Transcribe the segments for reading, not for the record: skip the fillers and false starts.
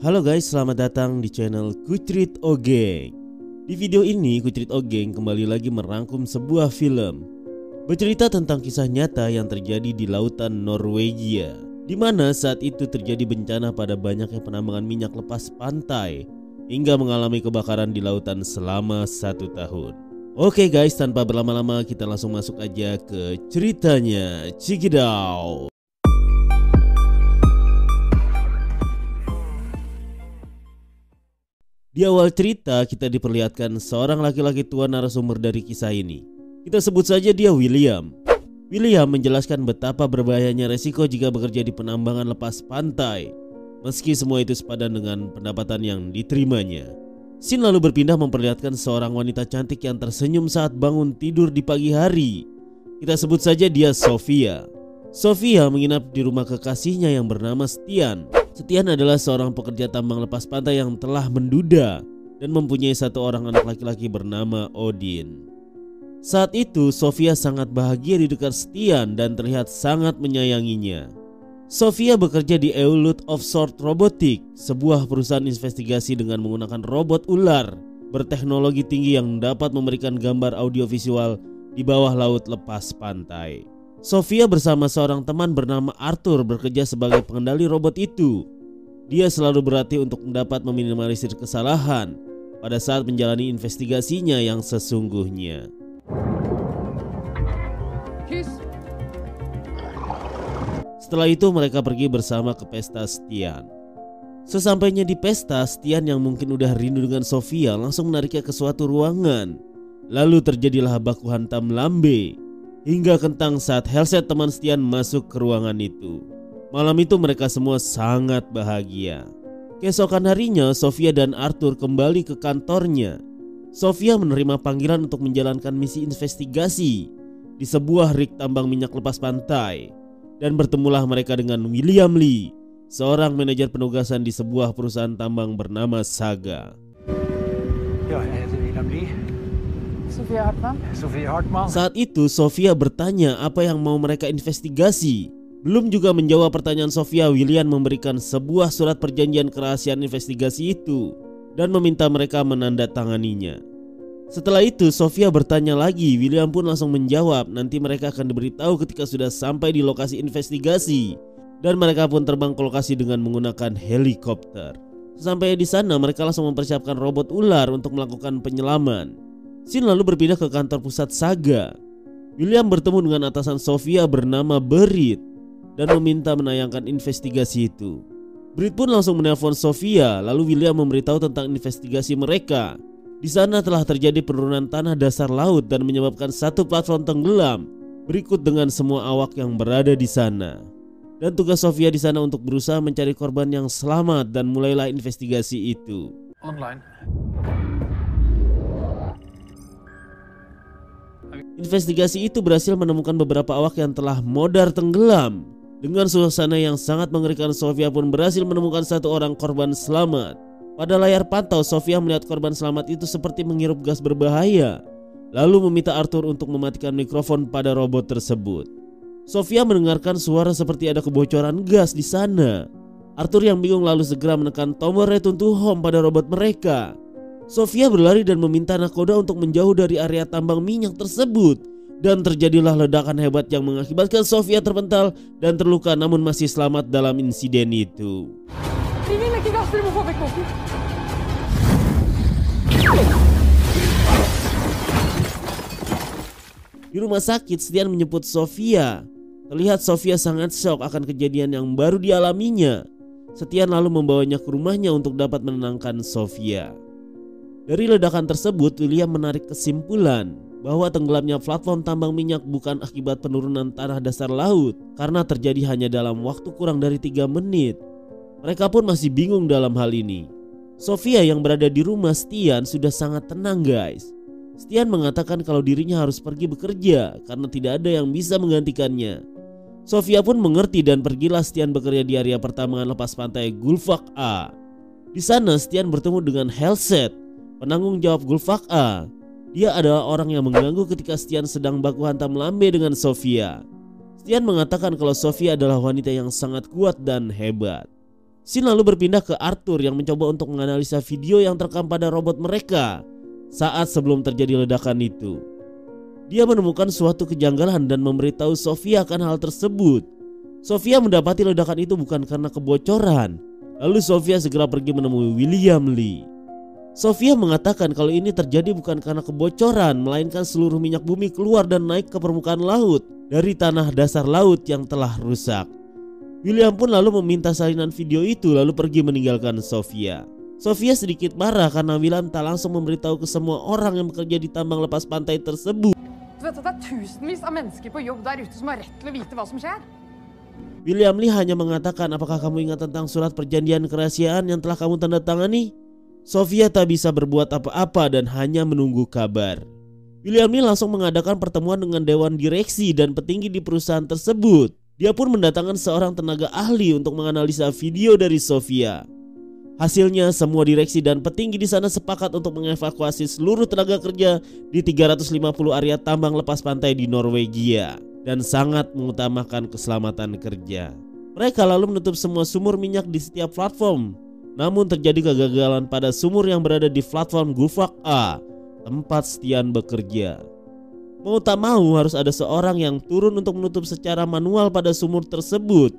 Halo guys, selamat datang di channel Kucrit Ogeng. Di video ini Kucrit Ogeng kembali lagi merangkum sebuah film bercerita tentang kisah nyata yang terjadi di lautan Norwegia, di mana saat itu terjadi bencana pada banyaknya penambangan minyak lepas pantai hingga mengalami kebakaran di lautan selama 1 tahun. Oke guys, tanpa berlama-lama kita langsung masuk aja ke ceritanya. Check it out. Di awal cerita kita diperlihatkan seorang laki-laki tua narasumber dari kisah ini. Kita sebut saja dia William. William menjelaskan betapa berbahayanya resiko jika bekerja di penambangan lepas pantai, meski semua itu sepadan dengan pendapatan yang diterimanya. Scene lalu berpindah memperlihatkan seorang wanita cantik yang tersenyum saat bangun tidur di pagi hari. Kita sebut saja dia Sofia. Sofia menginap di rumah kekasihnya yang bernama Stian. Stian adalah seorang pekerja tambang lepas pantai yang telah menduda dan mempunyai satu orang anak laki-laki bernama Odin. Saat itu Sofia sangat bahagia di dekat Stian dan terlihat sangat menyayanginya. Sofia bekerja di Eulut Offshore Robotics, sebuah perusahaan investigasi dengan menggunakan robot ular berteknologi tinggi yang dapat memberikan gambar audiovisual di bawah laut lepas pantai. Sofia bersama seorang teman bernama Arthur bekerja sebagai pengendali robot itu. Dia selalu berlatih untuk dapat meminimalisir kesalahan pada saat menjalani investigasinya yang sesungguhnya. Setelah itu mereka pergi bersama ke pesta Stian. Sesampainya di pesta, Stian yang mungkin udah rindu dengan Sofia langsung menariknya ke suatu ruangan. Lalu terjadilah baku hantam lambe hingga kentang saat Helset teman Stian masuk ke ruangan itu. Malam itu mereka semua sangat bahagia. Keesokan harinya Sofia dan Arthur kembali ke kantornya. Sofia menerima panggilan untuk menjalankan misi investigasi di sebuah rig tambang minyak lepas pantai. Dan bertemulah mereka dengan William Lee, seorang manajer penugasan di sebuah perusahaan tambang bernama Saga. Sofia Hartman. Saat itu Sofia bertanya apa yang mau mereka investigasi. Belum juga menjawab pertanyaan Sofia, William memberikan sebuah surat perjanjian kerahasiaan investigasi itu dan meminta mereka menandatanganinya. Setelah itu Sofia bertanya lagi, William pun langsung menjawab nanti mereka akan diberitahu ketika sudah sampai di lokasi investigasi. Dan mereka pun terbang ke lokasi dengan menggunakan helikopter. Sampai di sana mereka langsung mempersiapkan robot ular untuk melakukan penyelaman. Scene lalu berpindah ke kantor pusat Saga. William bertemu dengan atasan Sofia bernama Berit dan meminta menayangkan investigasi itu. Berit pun langsung menelpon Sofia, lalu William memberitahu tentang investigasi mereka. Di sana telah terjadi penurunan tanah dasar laut dan menyebabkan satu platform tenggelam berikut dengan semua awak yang berada di sana. Dan tugas Sofia di sana untuk berusaha mencari korban yang selamat dan mulailah investigasi itu. Online. Investigasi itu berhasil menemukan beberapa awak yang telah modar tenggelam. Dengan suasana yang sangat mengerikan, Sofia pun berhasil menemukan satu orang korban selamat. Pada layar pantau, Sofia melihat korban selamat itu seperti menghirup gas berbahaya, lalu meminta Arthur untuk mematikan mikrofon pada robot tersebut. Sofia mendengarkan suara seperti ada kebocoran gas di sana. Arthur yang bingung lalu segera menekan tombol return to home pada robot mereka. Sofia berlari dan meminta nakoda untuk menjauh dari area tambang minyak tersebut. Dan terjadilah ledakan hebat yang mengakibatkan Sofia terpental dan terluka namun masih selamat dalam insiden itu. Di rumah sakit, Stian menjemput Sofia. Terlihat Sofia sangat shock akan kejadian yang baru dialaminya. Stian lalu membawanya ke rumahnya untuk dapat menenangkan Sofia. Dari ledakan tersebut, William menarik kesimpulan bahwa tenggelamnya platform tambang minyak bukan akibat penurunan tanah dasar laut, karena terjadi hanya dalam waktu kurang dari 3 menit. Mereka pun masih bingung dalam hal ini. Sofia yang berada di rumah Stian sudah sangat tenang guys. Stian mengatakan kalau dirinya harus pergi bekerja karena tidak ada yang bisa menggantikannya. Sofia pun mengerti dan pergilah Stian bekerja di area pertambangan lepas pantai Gulfak A. Di sana Stian bertemu dengan Helset, penanggung jawab Gulfak A. Dia adalah orang yang mengganggu ketika Stian sedang baku hantam lambe dengan Sofia. Stian mengatakan kalau Sofia adalah wanita yang sangat kuat dan hebat. Scene lalu berpindah ke Arthur yang mencoba untuk menganalisa video yang terekam pada robot mereka saat sebelum terjadi ledakan itu. Dia menemukan suatu kejanggalan dan memberitahu Sofia akan hal tersebut. Sofia mendapati ledakan itu bukan karena kebocoran. Lalu Sofia segera pergi menemui William Lee. Sofia mengatakan kalau ini terjadi bukan karena kebocoran, melainkan seluruh minyak bumi keluar dan naik ke permukaan laut dari tanah dasar laut yang telah rusak. William pun lalu meminta salinan video itu lalu pergi meninggalkan Sofia. Sofia sedikit marah karena William tak langsung memberitahu ke semua orang yang bekerja di tambang lepas pantai tersebut. William Lee hanya mengatakan, apakah kamu ingat tentang surat perjanjian kerahasiaan yang telah kamu tanda tangani? Sofia tak bisa berbuat apa-apa dan hanya menunggu kabar. William Lee langsung mengadakan pertemuan dengan dewan direksi dan petinggi di perusahaan tersebut. Dia pun mendatangkan seorang tenaga ahli untuk menganalisa video dari Sofia. Hasilnya semua direksi dan petinggi di sana sepakat untuk mengevakuasi seluruh tenaga kerja di 350 area tambang lepas pantai di Norwegia dan sangat mengutamakan keselamatan kerja. Mereka lalu menutup semua sumur minyak di setiap platform. Namun terjadi kegagalan pada sumur yang berada di platform Gullfaks A, tempat Stian bekerja. Mau tak mau harus ada seorang yang turun untuk menutup secara manual pada sumur tersebut,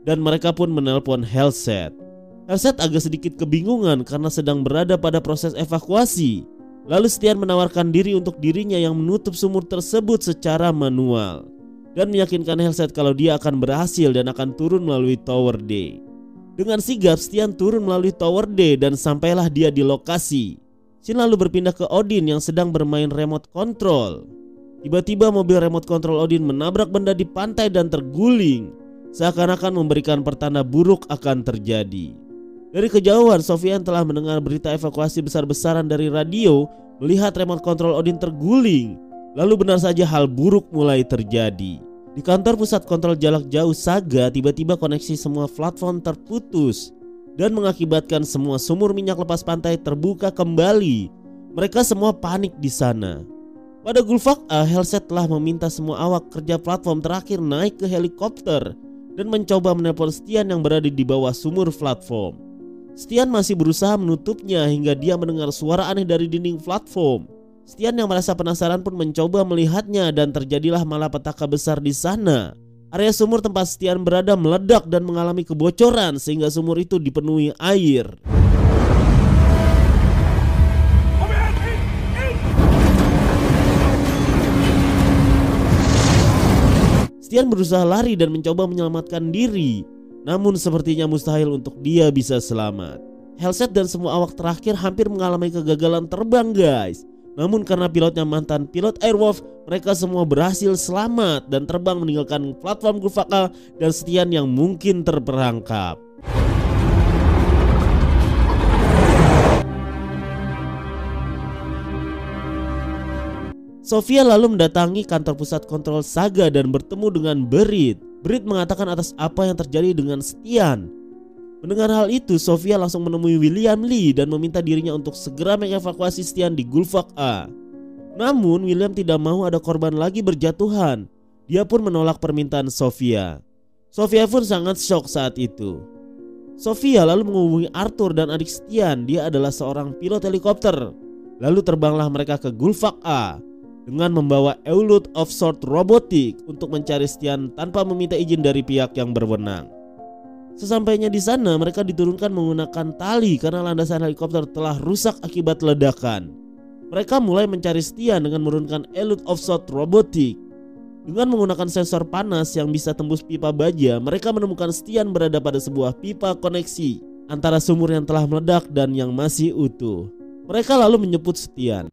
dan mereka pun menelpon Halsted. Halsted agak sedikit kebingungan karena sedang berada pada proses evakuasi. Lalu Stian menawarkan diri untuk dirinya yang menutup sumur tersebut secara manual dan meyakinkan Halsted kalau dia akan berhasil dan akan turun melalui Tower D. Dengan sigap Stian turun melalui Tower D dan sampailah dia di lokasi. Scene lalu berpindah ke Odin yang sedang bermain remote control. Tiba-tiba mobil remote control Odin menabrak benda di pantai dan terguling, seakan-akan memberikan pertanda buruk akan terjadi. Dari kejauhan, Sofia yang telah mendengar berita evakuasi besar-besaran dari radio melihat remote control Odin terguling. Lalu benar saja hal buruk mulai terjadi. Di kantor pusat kontrol jarak jauh Saga, tiba-tiba koneksi semua platform terputus dan mengakibatkan semua sumur minyak lepas pantai terbuka kembali. Mereka semua panik di sana. Pada Gullfaks A, Halsted telah meminta semua awak kerja platform terakhir naik ke helikopter dan mencoba menelpon Stian yang berada di bawah sumur platform. Stian masih berusaha menutupnya hingga dia mendengar suara aneh dari dinding platform. Stian yang merasa penasaran pun mencoba melihatnya dan terjadilah malapetaka besar di sana. Area sumur tempat Stian berada meledak dan mengalami kebocoran sehingga sumur itu dipenuhi air. Stian berusaha lari dan mencoba menyelamatkan diri, namun sepertinya mustahil untuk dia bisa selamat. Halsted dan semua awak terakhir hampir mengalami kegagalan terbang, guys. Namun karena pilotnya mantan pilot Airwolf, mereka semua berhasil selamat dan terbang meninggalkan platform Gullfaks A dan Stian yang mungkin terperangkap. Sofia lalu mendatangi kantor pusat kontrol Saga dan bertemu dengan Berit. Berit mengatakan atas apa yang terjadi dengan Stian. Mendengar hal itu, Sofia langsung menemui William Lee dan meminta dirinya untuk segera mengevakuasi Stian di Gullfaks A. Namun William tidak mau ada korban lagi berjatuhan. Dia pun menolak permintaan Sofia. Sofia pun sangat shock saat itu. Sofia lalu menghubungi Arthur dan adik Stian. Dia adalah seorang pilot helikopter. Lalu terbanglah mereka ke Gullfaks A dengan membawa Eulut Offshore Robotic untuk mencari Stian tanpa meminta izin dari pihak yang berwenang. Sesampainya di sana, mereka diturunkan menggunakan tali karena landasan helikopter telah rusak akibat ledakan. Mereka mulai mencari Stian dengan menurunkan Eulut Offshore Robotic. Dengan menggunakan sensor panas yang bisa tembus pipa baja, mereka menemukan Stian berada pada sebuah pipa koneksi antara sumur yang telah meledak dan yang masih utuh. Mereka lalu menjemput Stian.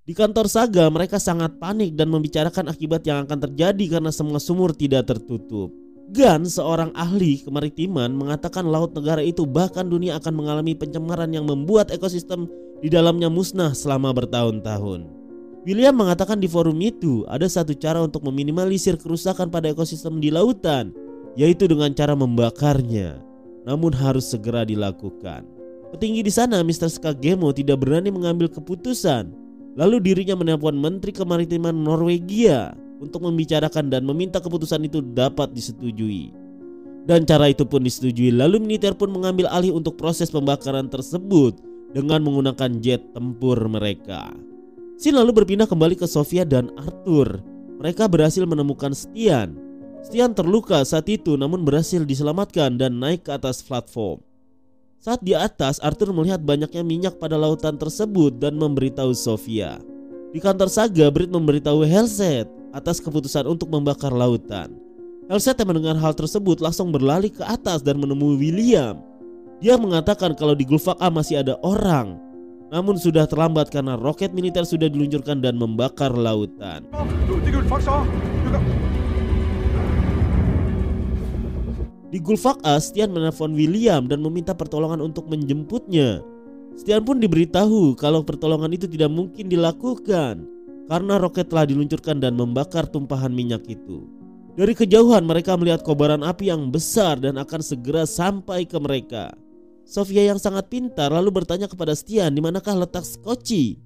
Di kantor Saga, mereka sangat panik dan membicarakan akibat yang akan terjadi karena semua sumur tidak tertutup. Gunn, seorang ahli kemaritiman, mengatakan laut negara itu bahkan dunia akan mengalami pencemaran yang membuat ekosistem di dalamnya musnah selama bertahun-tahun. William mengatakan di forum itu ada satu cara untuk meminimalisir kerusakan pada ekosistem di lautan, yaitu dengan cara membakarnya. Namun harus segera dilakukan. Petinggi di sana, Mr. Skagemo, tidak berani mengambil keputusan. Lalu dirinya menelpon Menteri Kemaritiman Norwegia untuk membicarakan dan meminta keputusan itu dapat disetujui. Dan cara itu pun disetujui, lalu militer pun mengambil alih untuk proses pembakaran tersebut dengan menggunakan jet tempur mereka. Scene lalu berpindah kembali ke Sofia dan Arthur. Mereka berhasil menemukan Stian. Stian terluka saat itu namun berhasil diselamatkan dan naik ke atas platform. Saat di atas, Arthur melihat banyaknya minyak pada lautan tersebut dan memberitahu Sofia. Di kantor Saga, Brit memberitahu Halsey atas keputusan untuk membakar lautan. Halsey yang mendengar hal tersebut langsung berlari ke atas dan menemui William. Dia mengatakan kalau di Gulfak A masih ada orang, namun sudah terlambat karena roket militer sudah diluncurkan dan membakar lautan. Di Gulfak A, Stian menelpon William dan meminta pertolongan untuk menjemputnya. Stian pun diberitahu kalau pertolongan itu tidak mungkin dilakukan karena roket telah diluncurkan dan membakar tumpahan minyak itu. Dari kejauhan mereka melihat kobaran api yang besar dan akan segera sampai ke mereka. Sofia yang sangat pintar lalu bertanya kepada Stian di manakah letak Skoci.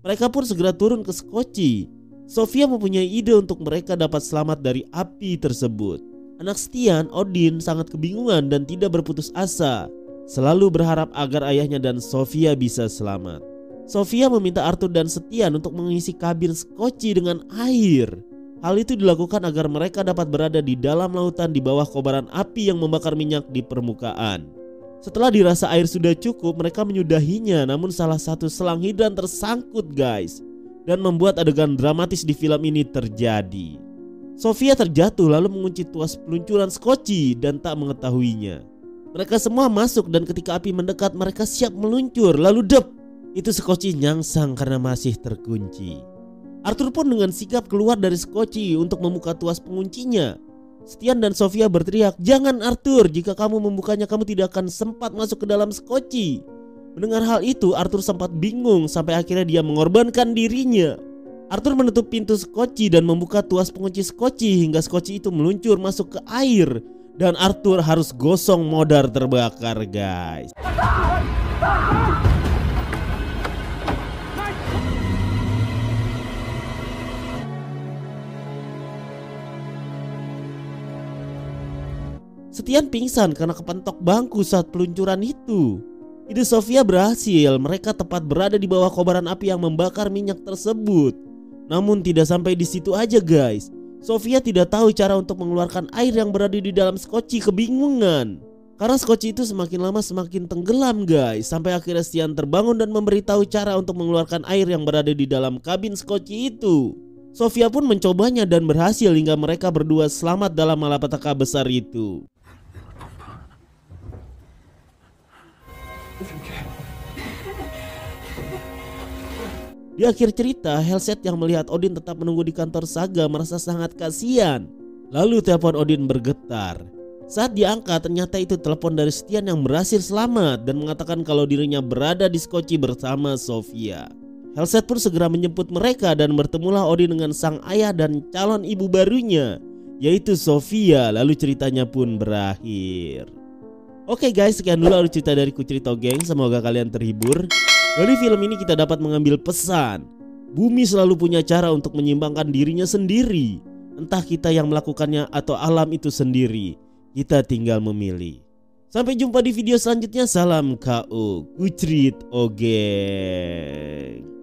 Mereka pun segera turun ke Skoci. Sofia mempunyai ide untuk mereka dapat selamat dari api tersebut. Anak Stian, Odin, sangat kebingungan dan tidak berputus asa, selalu berharap agar ayahnya dan Sofia bisa selamat. Sofia meminta Arthur dan Stian untuk mengisi kabin Skoci dengan air. Hal itu dilakukan agar mereka dapat berada di dalam lautan di bawah kobaran api yang membakar minyak di permukaan. Setelah dirasa air sudah cukup, mereka menyudahinya, namun salah satu selang hidran tersangkut guys, dan membuat adegan dramatis di film ini terjadi. Sofia terjatuh lalu mengunci tuas peluncuran Skoci dan tak mengetahuinya. Mereka semua masuk dan ketika api mendekat mereka siap meluncur, lalu dep, itu Skoci nyangsang karena masih terkunci. Arthur pun dengan sigap keluar dari Skoci untuk membuka tuas penguncinya. Stian dan Sofia berteriak, "Jangan Arthur, jika kamu membukanya kamu tidak akan sempat masuk ke dalam Skoci." Mendengar hal itu, Arthur sempat bingung sampai akhirnya dia mengorbankan dirinya. Arthur menutup pintu Skoci dan membuka tuas pengunci Skoci hingga Skoci itu meluncur masuk ke air dan Arthur harus gosong modar terbakar guys. Stian pingsan karena kepentok bangku saat peluncuran itu. Ide Sofia berhasil, mereka tepat berada di bawah kobaran api yang membakar minyak tersebut. Namun tidak sampai di situ aja guys. Sofia tidak tahu cara untuk mengeluarkan air yang berada di dalam Skoci, kebingungan. Karena Skoci itu semakin lama semakin tenggelam guys. Sampai akhirnya Stian terbangun dan memberitahu cara untuk mengeluarkan air yang berada di dalam kabin Skoci itu. Sofia pun mencobanya dan berhasil hingga mereka berdua selamat dalam malapetaka besar itu. Di akhir cerita, Halsey yang melihat Odin tetap menunggu di kantor Saga merasa sangat kasihan. Lalu telepon Odin bergetar. Saat diangkat, ternyata itu telepon dari Stian yang berhasil selamat dan mengatakan kalau dirinya berada di Skoci bersama Sofia. Halsey pun segera menjemput mereka dan bertemulah Odin dengan sang ayah dan calon ibu barunya, yaitu Sofia. Lalu ceritanya pun berakhir. Oke guys, sekian dulu alur cerita dari Kucerito Geng. Semoga kalian terhibur. Dari film ini kita dapat mengambil pesan. Bumi selalu punya cara untuk menyimbangkan dirinya sendiri. Entah kita yang melakukannya atau alam itu sendiri. Kita tinggal memilih. Sampai jumpa di video selanjutnya. Salam KO Kucerito Geng.